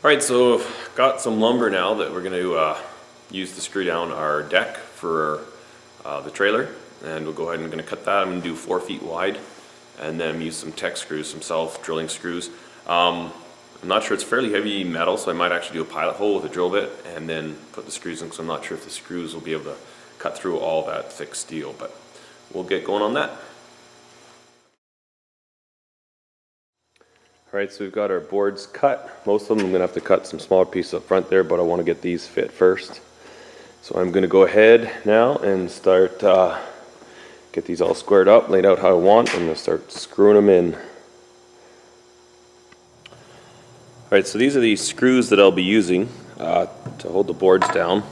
Alright, so got some lumber now that we're going to use to screw down our deck for the trailer, and we'll go ahead and going to cut that. I'm going to do 4 feet wide and then use some tech screws, some self-drilling screws. I'm not sure, it's fairly heavy metal, so I might actually do a pilot hole with a drill bit and then put the screws in, because I'm not sure if the screws will be able to cut through all that thick steel, but we'll get going on that. Alright, so we've got our boards cut. Most of them I'm going to have to cut some smaller pieces up front there, but I want to get these fit first. So I'm going to go ahead now and start, get these all squared up, laid out how I want. I'm going to start screwing them in. Alright, so these are the screws that I'll be using to hold the boards down.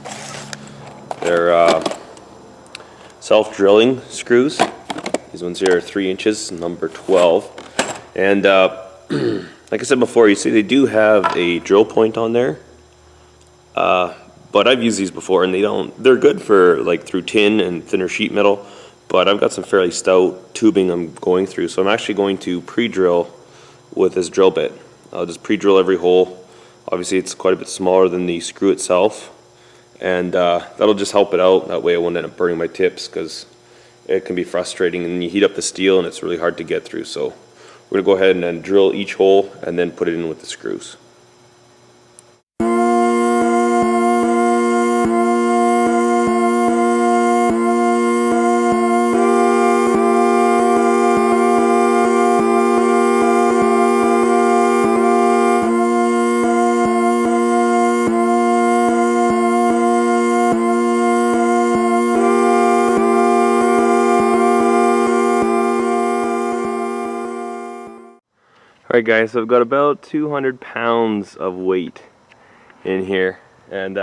They're self-drilling screws. These ones here are 3 inches, number 12. And like I said before, you see they do have a drill point on there, but I've used these before and they're good for like through tin and thinner sheet metal, but I've got some fairly stout tubing I'm going through, so I'm actually going to pre-drill with this drill bit. I'll just pre-drill every hole. Obviously it's quite a bit smaller than the screw itself, and that'll just help it out. That way I won't end up burning my tips, because it can be frustrating and you heat up the steel and it's really hard to get through. So we're going to go ahead and then drill each hole and then put it in with the screws. Alright guys, so I've got about 200 pounds of weight in here, and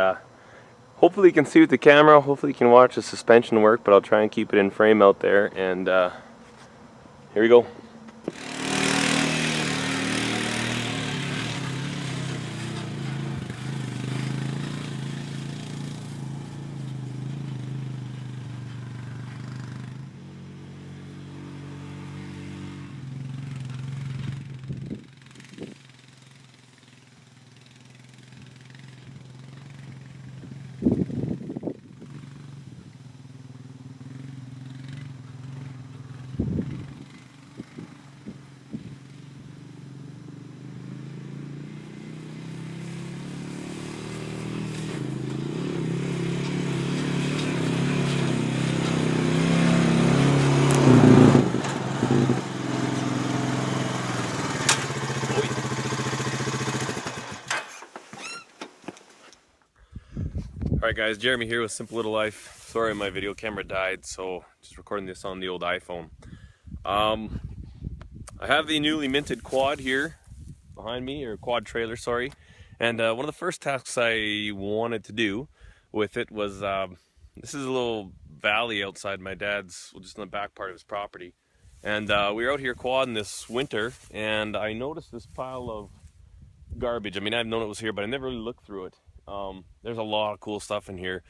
hopefully you can see with the camera, hopefully you can watch the suspension work, but I'll try and keep it in frame out there, and here we go. Alright guys, Jeremy here with Simple Little Life. Sorry my video camera died, so just recording this on the old iPhone. I have the newly minted quad here behind me, or quad trailer, sorry. And one of the first tasks I wanted to do with it was, this is a little valley outside my dad's, well, just in the back part of his property. And we were out here quadding this winter, and I noticed this pile of garbage. I mean, I've known it was here, but I never really looked through it. There's a lot of cool stuff in here.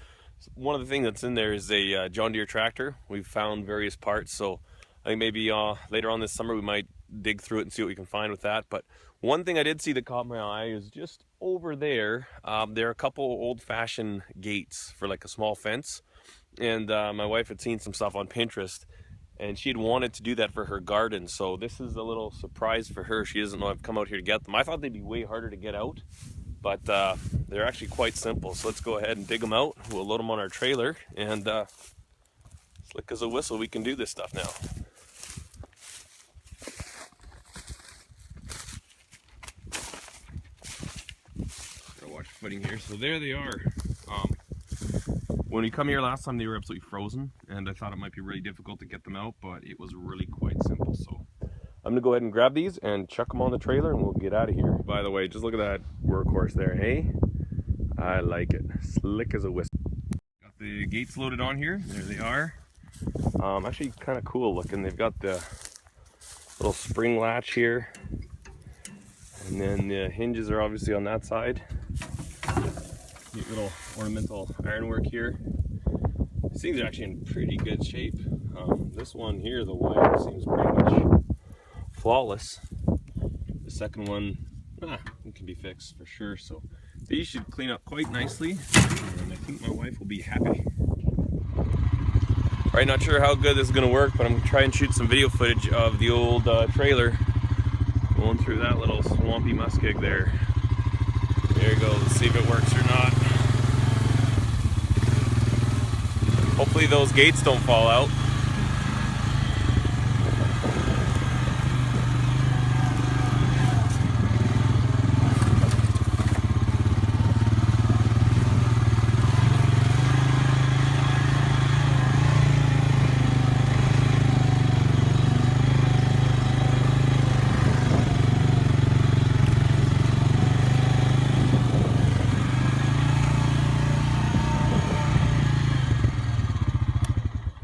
One of the things that's in there is a John Deere tractor. We've found various parts, so I think maybe later on this summer we might dig through it and see what we can find with that. But one thing I did see that caught my eye is just over there, there are a couple old-fashioned gates for like a small fence, and my wife had seen some stuff on Pinterest, and she had wanted to do that for her garden. So this is a little surprise for her. She doesn't know I've come out here to get them. I thought they'd be way harder to get out, but they're actually quite simple. So let's go ahead and dig them out. We'll load them on our trailer, and slick as a whistle, we can do this stuff now. Gotta watch footing here. So there they are. When we come here last time, they were absolutely frozen, and I thought it might be really difficult to get them out, but it was really quite simple. So I'm gonna go ahead and grab these and chuck them on the trailer, and we'll get out of here. By the way, just look at that workhorse there, hey? I like it. Slick as a whistle. Got the gates loaded on here. There they are. Actually kind of cool looking. They've got the little spring latch here, and then the hinges are obviously on that side. Neat little ornamental ironwork here. These things are actually in pretty good shape. This one here, the wire seems pretty much flawless. The second one, it can be fixed for sure. So these should clean up quite nicely, and I think my wife will be happy. Alright, not sure how good this is going to work, but I'm going to try and shoot some video footage of the old trailer going through that little swampy muskeg there. There you go, let's see if it works or not. Hopefully those gates don't fall out.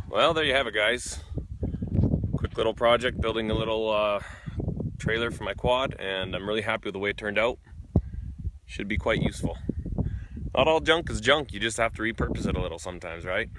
Well, there you have it, guys. Quick little project, building a little trailer for my quad, and I'm really happy with the way it turned out. Should be quite useful. Not all junk is junk, you just have to repurpose it a little sometimes, right?